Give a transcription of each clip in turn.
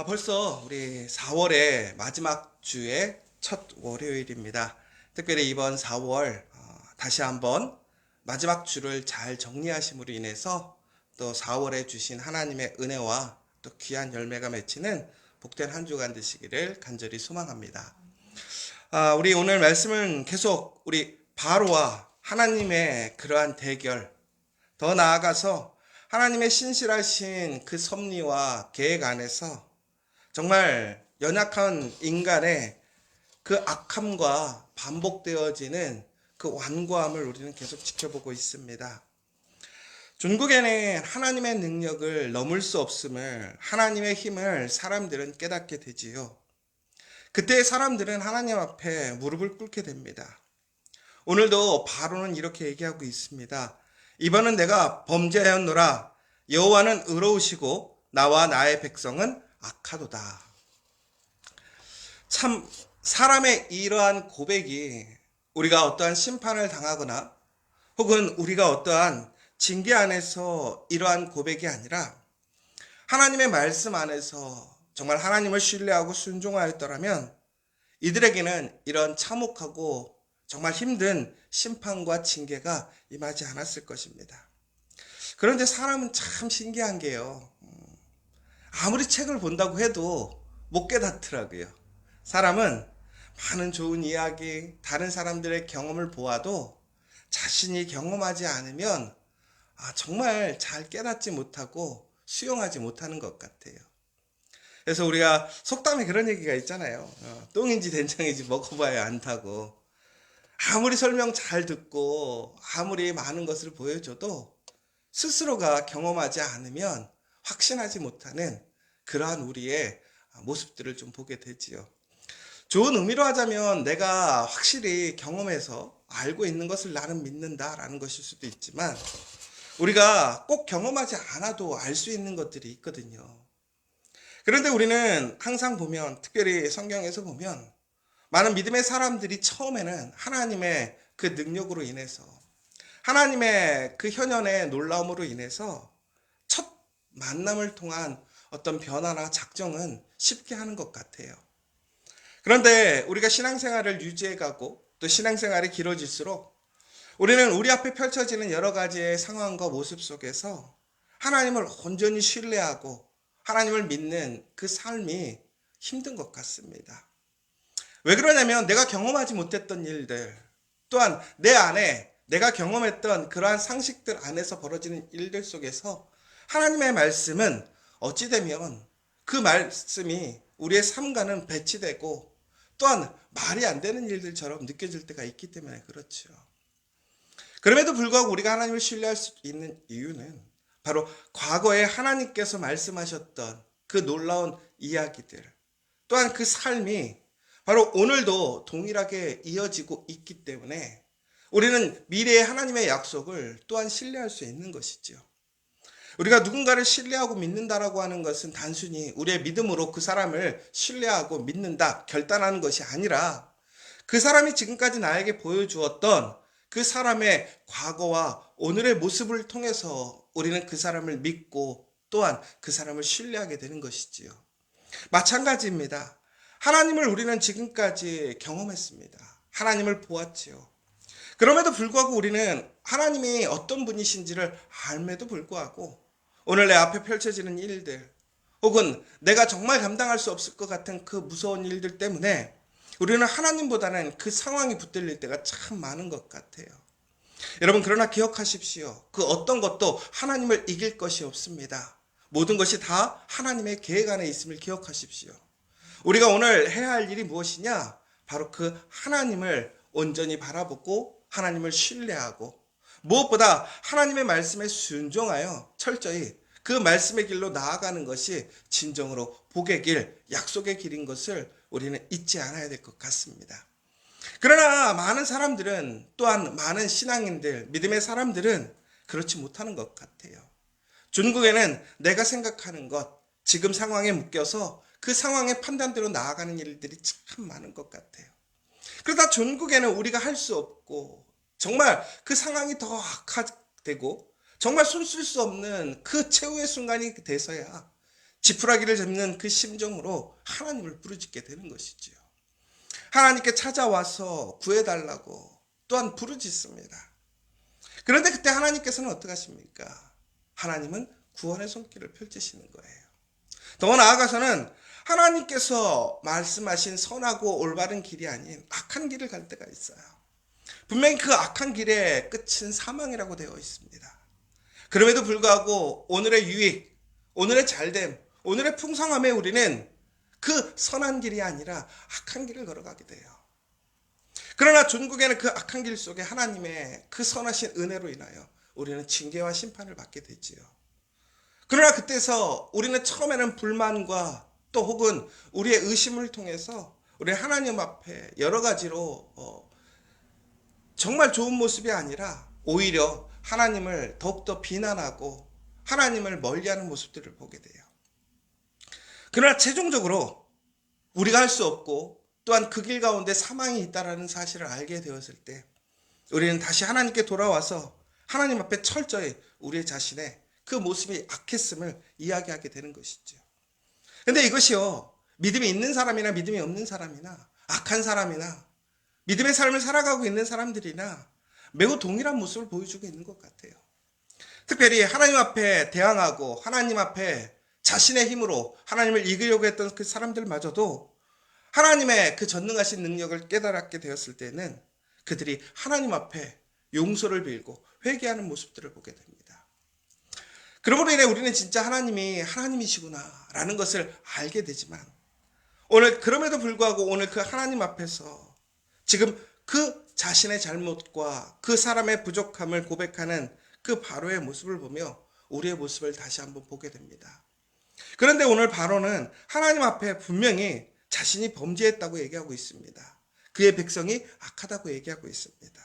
벌써 우리 4월의 마지막 주의 첫 월요일입니다. 특별히 이번 4월 다시 한번 마지막 주를 잘 정리하심으로 인해서 또 4월에 주신 하나님의 은혜와 또 귀한 열매가 맺히는 복된 한 주간 되시기를 간절히 소망합니다. 우리 오늘 말씀은 계속 우리 바로와 하나님의 그러한 대결, 더 나아가서 하나님의 신실하신 그 섭리와 계획 안에서 정말 연약한 인간의 그 악함과 반복되어지는 그 완고함을 우리는 계속 지켜보고 있습니다. 중국에는 하나님의 능력을 넘을 수 없음을, 하나님의 힘을 사람들은 깨닫게 되지요. 그때 사람들은 하나님 앞에 무릎을 꿇게 됩니다. 오늘도 바로는 이렇게 얘기하고 있습니다. 이번은 내가 범죄하였노라. 여호와는 의로우시고 나와 나의 백성은 악하도다. 참 사람의 이러한 고백이 우리가 어떠한 심판을 당하거나 혹은 우리가 어떠한 징계 안에서 이러한 고백이 아니라 하나님의 말씀 안에서 정말 하나님을 신뢰하고 순종하였더라면 이들에게는 이런 참혹하고 정말 힘든 심판과 징계가 임하지 않았을 것입니다. 그런데 사람은 참 신기한 게요. 아무리 책을 본다고 해도 못 깨닫더라고요. 사람은 많은 좋은 이야기, 다른 사람들의 경험을 보아도 자신이 경험하지 않으면 정말 잘 깨닫지 못하고 수용하지 못하는 것 같아요. 그래서 우리가 속담에 그런 얘기가 있잖아요. 똥인지 된장인지 먹어봐야 안다고. 아무리 설명 잘 듣고 아무리 많은 것을 보여줘도 스스로가 경험하지 않으면 확신하지 못하는 그러한 우리의 모습들을 좀 보게 되지요. 좋은 의미로 하자면 내가 확실히 경험해서 알고 있는 것을 나는 믿는다라는 것일 수도 있지만 우리가 꼭 경험하지 않아도 알 수 있는 것들이 있거든요. 그런데 우리는 항상 보면, 특별히 성경에서 보면 많은 믿음의 사람들이 처음에는 하나님의 그 능력으로 인해서, 하나님의 그 현현의 놀라움으로 인해서 첫 만남을 통한 어떤 변화나 작정은 쉽게 하는 것 같아요. 그런데 우리가 신앙생활을 유지해가고 또 신앙생활이 길어질수록 우리는 우리 앞에 펼쳐지는 여러 가지의 상황과 모습 속에서 하나님을 온전히 신뢰하고 하나님을 믿는 그 삶이 힘든 것 같습니다. 왜 그러냐면 내가 경험하지 못했던 일들, 또한 내 안에 내가 경험했던 그러한 상식들 안에서 벌어지는 일들 속에서 하나님의 말씀은 어찌되면 그 말씀이 우리의 삶과는 배치되고 또한 말이 안 되는 일들처럼 느껴질 때가 있기 때문에 그렇죠. 그럼에도 불구하고 우리가 하나님을 신뢰할 수 있는 이유는 바로 과거에 하나님께서 말씀하셨던 그 놀라운 이야기들, 또한 그 삶이 바로 오늘도 동일하게 이어지고 있기 때문에 우리는 미래의 하나님의 약속을 또한 신뢰할 수 있는 것이죠. 우리가 누군가를 신뢰하고 믿는다라고 하는 것은 단순히 우리의 믿음으로 그 사람을 신뢰하고 믿는다, 결단하는 것이 아니라 그 사람이 지금까지 나에게 보여주었던 그 사람의 과거와 오늘의 모습을 통해서 우리는 그 사람을 믿고 또한 그 사람을 신뢰하게 되는 것이지요. 마찬가지입니다. 하나님을 우리는 지금까지 경험했습니다. 하나님을 보았지요. 그럼에도 불구하고 우리는 하나님이 어떤 분이신지를 알매도 불구하고 오늘 내 앞에 펼쳐지는 일들 혹은 내가 정말 감당할 수 없을 것 같은 그 무서운 일들 때문에 우리는 하나님보다는 그 상황이 붙들릴 때가 참 많은 것 같아요. 여러분, 그러나 기억하십시오. 그 어떤 것도 하나님을 이길 것이 없습니다. 모든 것이 다 하나님의 계획 안에 있음을 기억하십시오. 우리가 오늘 해야 할 일이 무엇이냐? 바로 그 하나님을 온전히 바라보고 하나님을 신뢰하고 무엇보다 하나님의 말씀에 순종하여 철저히 그 말씀의 길로 나아가는 것이 진정으로 복의 길, 약속의 길인 것을 우리는 잊지 않아야 될 것 같습니다. 그러나 많은 사람들은, 또한 많은 신앙인들, 믿음의 사람들은 그렇지 못하는 것 같아요. 중국에는 내가 생각하는 것, 지금 상황에 묶여서 그 상황의 판단대로 나아가는 일들이 참 많은 것 같아요. 그러다 중국에는 우리가 할 수 없고 정말 그 상황이 더 악화되고 정말 손쓸 수 없는 그 최후의 순간이 돼서야 지푸라기를 잡는 그 심정으로 하나님을 부르짖게 되는 것이지요. 하나님께 찾아와서 구해달라고 또한 부르짖습니다. 그런데 그때 하나님께서는 어떻게 하십니까? 하나님은 구원의 손길을 펼치시는 거예요. 더 나아가서는 하나님께서 말씀하신 선하고 올바른 길이 아닌 악한 길을 갈 때가 있어요. 분명히 그 악한 길의 끝은 사망이라고 되어 있습니다. 그럼에도 불구하고 오늘의 유익, 오늘의 잘됨, 오늘의 풍성함에 우리는 그 선한 길이 아니라 악한 길을 걸어가게 돼요. 그러나 종국에는 그 악한 길 속에 하나님의 그 선하신 은혜로 인하여 우리는 징계와 심판을 받게 되지요. 그러나 그때서 우리는 처음에는 불만과 또 혹은 우리의 의심을 통해서 우리 하나님 앞에 여러 가지로 정말 좋은 모습이 아니라 오히려 하나님을 더욱더 비난하고 하나님을 멀리하는 모습들을 보게 돼요. 그러나 최종적으로 우리가 할 수 없고 또한 그 길 가운데 사망이 있다라는 사실을 알게 되었을 때 우리는 다시 하나님께 돌아와서 하나님 앞에 철저히 우리의 자신의 그 모습이 악했음을 이야기하게 되는 것이죠. 근데 이것이요, 믿음이 있는 사람이나 믿음이 없는 사람이나 악한 사람이나 믿음의 삶을 살아가고 있는 사람들이나 매우 동일한 모습을 보여주고 있는 것 같아요. 특별히 하나님 앞에 대항하고 하나님 앞에 자신의 힘으로 하나님을 이기려고 했던 그 사람들마저도 하나님의 그 전능하신 능력을 깨달았게 되었을 때는 그들이 하나님 앞에 용서를 빌고 회개하는 모습들을 보게 됩니다. 그러므로 인해 우리는 진짜 하나님이 하나님이시구나 라는 것을 알게 되지만 오늘 그럼에도 불구하고 오늘 그 하나님 앞에서 지금 그 자신의 잘못과 그 사람의 부족함을 고백하는 그 바로의 모습을 보며 우리의 모습을 다시 한번 보게 됩니다. 그런데 오늘 바로는 하나님 앞에 분명히 자신이 범죄했다고 얘기하고 있습니다. 그의 백성이 악하다고 얘기하고 있습니다.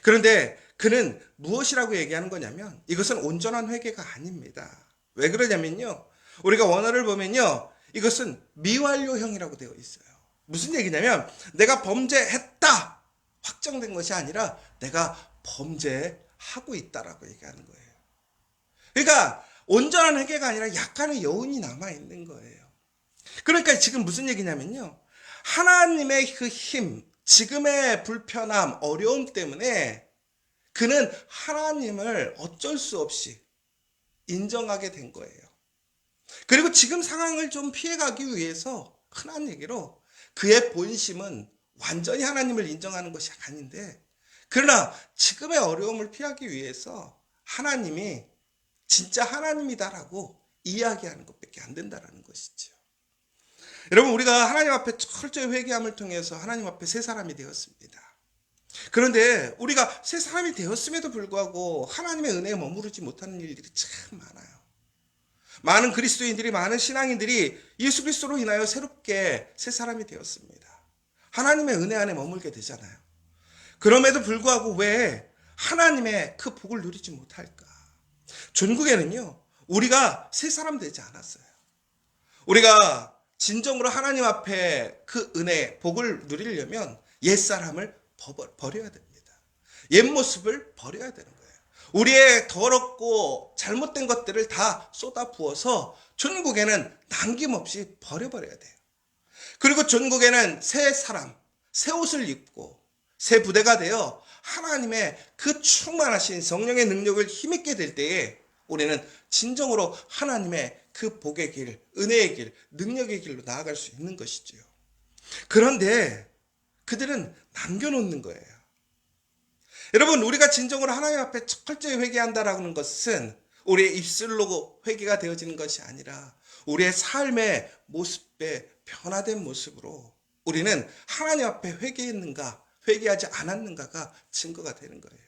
그런데 그는 무엇이라고 얘기하는 거냐면 이것은 온전한 회개가 아닙니다. 왜 그러냐면요, 우리가 원어를 보면요, 이것은 미완료형이라고 되어 있어요. 무슨 얘기냐면 내가 범죄했다 확정된 것이 아니라 내가 범죄하고 있다라고 얘기하는 거예요. 그러니까 온전한 회개가 아니라 약간의 여운이 남아있는 거예요. 그러니까 지금 무슨 얘기냐면요, 하나님의 그 힘, 지금의 불편함, 어려움 때문에 그는 하나님을 어쩔 수 없이 인정하게 된 거예요. 그리고 지금 상황을 좀 피해가기 위해서 흔한 얘기로 그의 본심은 완전히 하나님을 인정하는 것이 아닌데, 그러나 지금의 어려움을 피하기 위해서 하나님이 진짜 하나님이다라고 이야기하는 것밖에 안 된다라는 것이죠. 여러분, 우리가 하나님 앞에 철저히 회개함을 통해서 하나님 앞에 새 사람이 되었습니다. 그런데 우리가 새 사람이 되었음에도 불구하고 하나님의 은혜에 머무르지 못하는 일들이 참 많아요. 많은 그리스도인들이, 많은 신앙인들이 예수 그리스도로 인하여 새롭게 새 사람이 되었습니다. 하나님의 은혜 안에 머물게 되잖아요. 그럼에도 불구하고 왜 하나님의 그 복을 누리지 못할까? 전국에는요, 우리가 새 사람 되지 않았어요. 우리가 진정으로 하나님 앞에 그 은혜, 복을 누리려면 옛사람을 버려야 됩니다. 옛 모습을 버려야 되는 거예요. 우리의 더럽고 잘못된 것들을 다 쏟아 부어서 전국에는 남김없이 버려버려야 돼요. 그리고 전국에는 새 사람, 새 옷을 입고 새 부대가 되어 하나님의 그 충만하신 성령의 능력을 힘있게 될 때에 우리는 진정으로 하나님의 그 복의 길, 은혜의 길, 능력의 길로 나아갈 수 있는 것이지요. 그런데 그들은 남겨놓는 거예요. 여러분, 우리가 진정으로 하나님 앞에 철저히 회개한다라는 것은 우리의 입술로 회개가 되어지는 것이 아니라 우리의 삶의 모습에 변화된 모습으로 우리는 하나님 앞에 회개했는가, 회개하지 않았는가가 증거가 되는 거예요.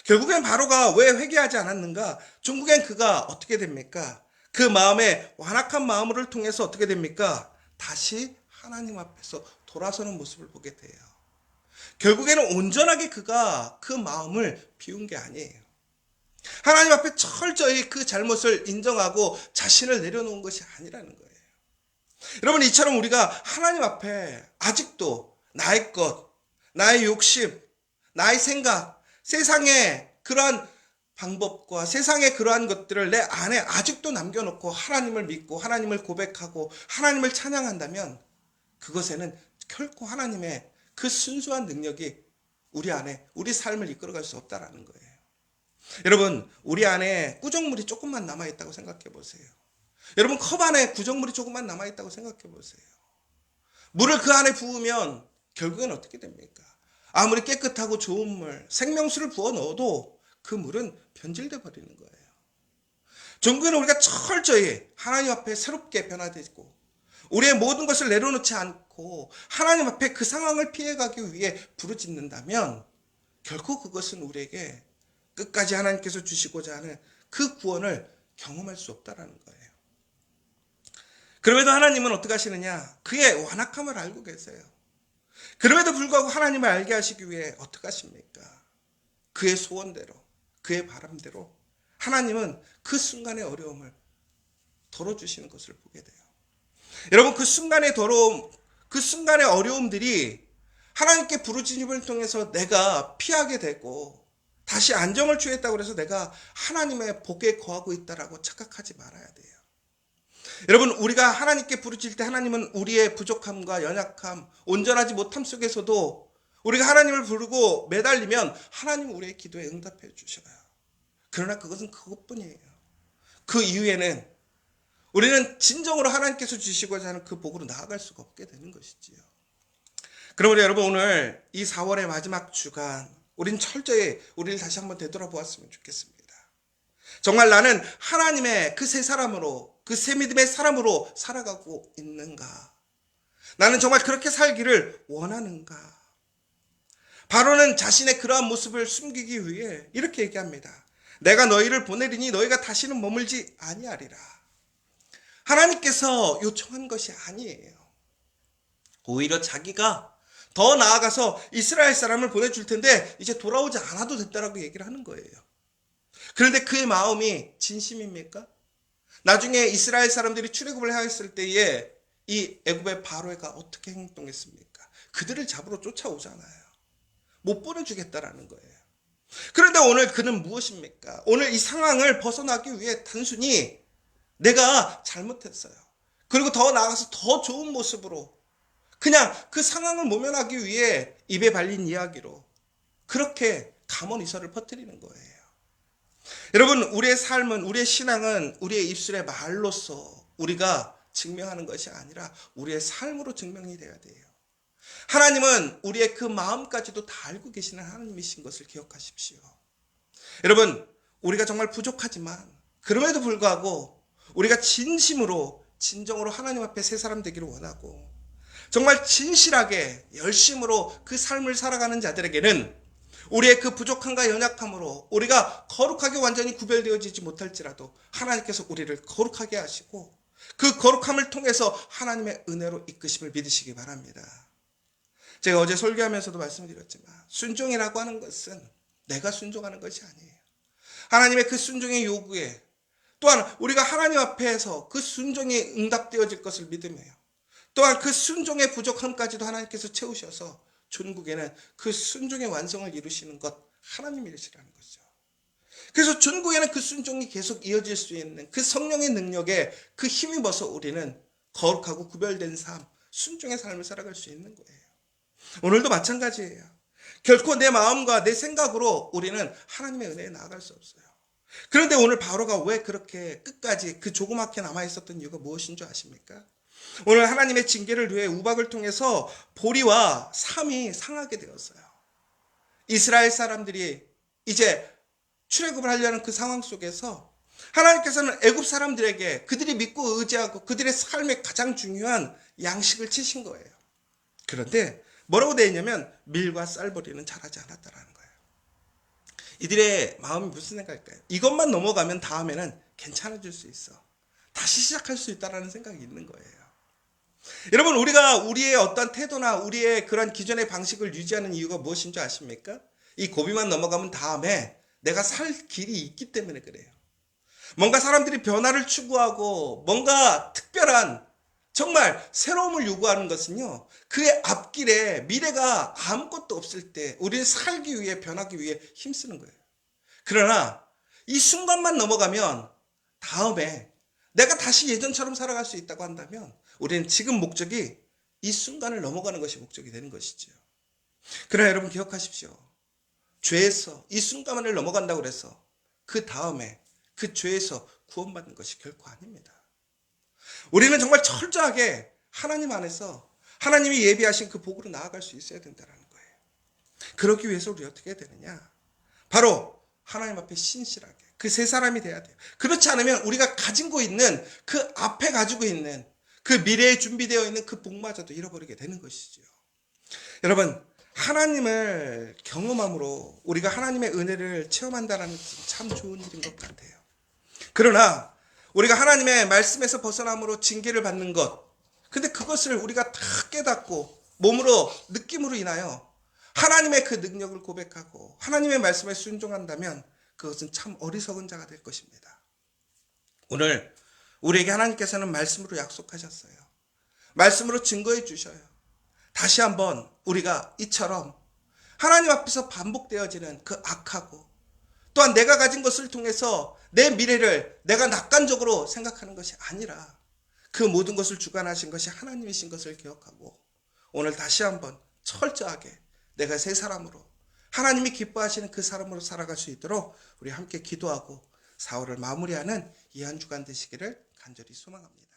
결국엔 바로가 왜 회개하지 않았는가? 결국엔 그가 어떻게 됩니까? 그 마음의 완악한 마음을 통해서 어떻게 됩니까? 다시 하나님 앞에서 돌아서는 모습을 보게 돼요. 결국에는 온전하게 그가 그 마음을 비운 게 아니에요. 하나님 앞에 철저히 그 잘못을 인정하고 자신을 내려놓은 것이 아니라는 거예요. 여러분, 이처럼 우리가 하나님 앞에 아직도 나의 것, 나의 욕심, 나의 생각, 세상의 그러한 방법과 세상의 그러한 것들을 내 안에 아직도 남겨놓고 하나님을 믿고 하나님을 고백하고 하나님을 찬양한다면 그것에는 결코 하나님의 그 순수한 능력이 우리 안에 우리 삶을 이끌어갈 수 없다라는 거예요. 여러분, 우리 안에 구정물이 조금만 남아있다고 생각해 보세요. 여러분, 컵 안에 구정물이 조금만 남아있다고 생각해 보세요. 물을 그 안에 부으면 결국엔 어떻게 됩니까? 아무리 깨끗하고 좋은 물, 생명수를 부어 넣어도 그 물은 변질돼 버리는 거예요. 결국에는 우리가 철저히 하나님 앞에 새롭게 변화되고 우리의 모든 것을 내려놓지 않고 하나님 앞에 그 상황을 피해가기 위해 부르짖는다면 결코 그것은 우리에게 끝까지 하나님께서 주시고자 하는 그 구원을 경험할 수 없다라는 거예요. 그럼에도 하나님은 어떻게 하시느냐? 그의 완악함을 알고 계세요. 그럼에도 불구하고 하나님을 알게 하시기 위해 어떻게 하십니까? 그의 소원대로, 그의 바람대로 하나님은 그 순간의 어려움을 덜어주시는 것을 보게 돼요. 여러분, 그 순간의 더러움, 그 순간의 어려움들이 하나님께 부르짖음을 통해서 내가 피하게 되고 다시 안정을 취했다고 해서 내가 하나님의 복에 거하고 있다라고 착각하지 말아야 돼요. 여러분, 우리가 하나님께 부르짖을 때 하나님은 우리의 부족함과 연약함, 온전하지 못함 속에서도 우리가 하나님을 부르고 매달리면 하나님은 우리의 기도에 응답해 주셔요. 그러나 그것은 그것뿐이에요. 그 이후에는 우리는 진정으로 하나님께서 주시고자 하는 그 복으로 나아갈 수가 없게 되는 것이지요. 그러므로 여러분, 오늘 이 4월의 마지막 주간 우린 철저히 우리를 다시 한번 되돌아보았으면 좋겠습니다. 정말 나는 하나님의 그 새 사람으로, 그 새 믿음의 사람으로 살아가고 있는가? 나는 정말 그렇게 살기를 원하는가? 바로는 자신의 그러한 모습을 숨기기 위해 이렇게 얘기합니다. 내가 너희를 보내리니 너희가 다시는 머물지 아니하리라. 하나님께서 요청한 것이 아니에요. 오히려 자기가 더 나아가서 이스라엘 사람을 보내줄 텐데 이제 돌아오지 않아도 됐다라고 얘기를 하는 거예요. 그런데 그의 마음이 진심입니까? 나중에 이스라엘 사람들이 출애굽을 하였을 때에 이 애굽의 바로가 어떻게 행동했습니까? 그들을 잡으러 쫓아오잖아요. 못 보내주겠다라는 거예요. 그런데 오늘 그는 무엇입니까? 오늘 이 상황을 벗어나기 위해 단순히 내가 잘못했어요. 그리고 더 나아가서 더 좋은 모습으로 그냥 그 상황을 모면하기 위해 입에 발린 이야기로 그렇게 감언이설을 퍼뜨리는 거예요. 여러분, 우리의 삶은, 우리의 신앙은 우리의 입술의 말로써 우리가 증명하는 것이 아니라 우리의 삶으로 증명이 돼야 돼요. 하나님은 우리의 그 마음까지도 다 알고 계시는 하나님이신 것을 기억하십시오. 여러분, 우리가 정말 부족하지만 그럼에도 불구하고 우리가 진심으로 진정으로 하나님 앞에 새 사람 되기를 원하고 정말 진실하게 열심으로 그 삶을 살아가는 자들에게는 우리의 그 부족함과 연약함으로 우리가 거룩하게 완전히 구별되어지지 못할지라도 하나님께서 우리를 거룩하게 하시고 그 거룩함을 통해서 하나님의 은혜로 이끄심을 믿으시기 바랍니다. 제가 어제 설교하면서도 말씀드렸지만 순종이라고 하는 것은 내가 순종하는 것이 아니에요. 하나님의 그 순종의 요구에 또한 우리가 하나님 앞에서 그 순종이 응답되어질 것을 믿으며요. 또한 그 순종의 부족함까지도 하나님께서 채우셔서 존국에는 그 순종의 완성을 이루시는 것 하나님이시라는 거죠. 그래서 존국에는 그 순종이 계속 이어질 수 있는 그 성령의 능력에 그 힘입어서 우리는 거룩하고 구별된 삶, 순종의 삶을 살아갈 수 있는 거예요. 오늘도 마찬가지예요. 결코 내 마음과 내 생각으로 우리는 하나님의 은혜에 나아갈 수 없어요. 그런데 오늘 바로가 왜 그렇게 끝까지 그 조그맣게 남아있었던 이유가 무엇인 줄 아십니까? 오늘 하나님의 징계를 위해 우박을 통해서 보리와 삼이 상하게 되었어요. 이스라엘 사람들이 이제 출애굽을 하려는 그 상황 속에서 하나님께서는 애굽 사람들에게 그들이 믿고 의지하고 그들의 삶의 가장 중요한 양식을 치신 거예요. 그런데 뭐라고 되어 있냐면 밀과 쌀보리는 자라지 않았다라는 거예요. 이들의 마음이 무슨 생각일까요? 이것만 넘어가면 다음에는 괜찮아질 수 있어. 다시 시작할 수 있다는 생각이 있는 거예요. 여러분, 우리가 우리의 어떤 태도나 우리의 그런 기존의 방식을 유지하는 이유가 무엇인 줄 아십니까? 이 고비만 넘어가면 다음에 내가 살 길이 있기 때문에 그래요. 뭔가 사람들이 변화를 추구하고 뭔가 특별한 정말 새로움을 요구하는 것은요, 그의 앞길에 미래가 아무것도 없을 때 우리를 살기 위해 변하기 위해 힘쓰는 거예요. 그러나 이 순간만 넘어가면 다음에 내가 다시 예전처럼 살아갈 수 있다고 한다면 우리는 지금 목적이 이 순간을 넘어가는 것이 목적이 되는 것이죠. 그러나 여러분 기억하십시오. 죄에서 이 순간을 넘어간다고 해서 그 다음에 그 죄에서 구원받는 것이 결코 아닙니다. 우리는 정말 철저하게 하나님 안에서 하나님이 예비하신 그 복으로 나아갈 수 있어야 된다는 거예요. 그러기 위해서 우리 어떻게 해야 되느냐? 바로 하나님 앞에 신실하게 그 세 사람이 돼야 돼요. 그렇지 않으면 우리가 가지고 있는 그 앞에 가지고 있는 그 미래에 준비되어 있는 그 복마저도 잃어버리게 되는 것이죠. 여러분, 하나님을 경험함으로 우리가 하나님의 은혜를 체험한다는 것은 참 좋은 일인 것 같아요. 그러나 우리가 하나님의 말씀에서 벗어남으로 징계를 받는 것, 근데 그것을 우리가 다 깨닫고 몸으로 느낌으로 인하여 하나님의 그 능력을 고백하고 하나님의 말씀에 순종한다면 그것은 참 어리석은 자가 될 것입니다. 오늘 우리에게 하나님께서는 말씀으로 약속하셨어요. 말씀으로 증거해 주셔요. 다시 한번 우리가 이처럼 하나님 앞에서 반복되어지는 그 악하고 또한 내가 가진 것을 통해서 내 미래를 내가 낙관적으로 생각하는 것이 아니라 그 모든 것을 주관하신 것이 하나님이신 것을 기억하고 오늘 다시 한번 철저하게 내가 새 사람으로 하나님이 기뻐하시는 그 사람으로 살아갈 수 있도록 우리 함께 기도하고 4월을 마무리하는 이 한 주간 되시기를 간절히 소망합니다.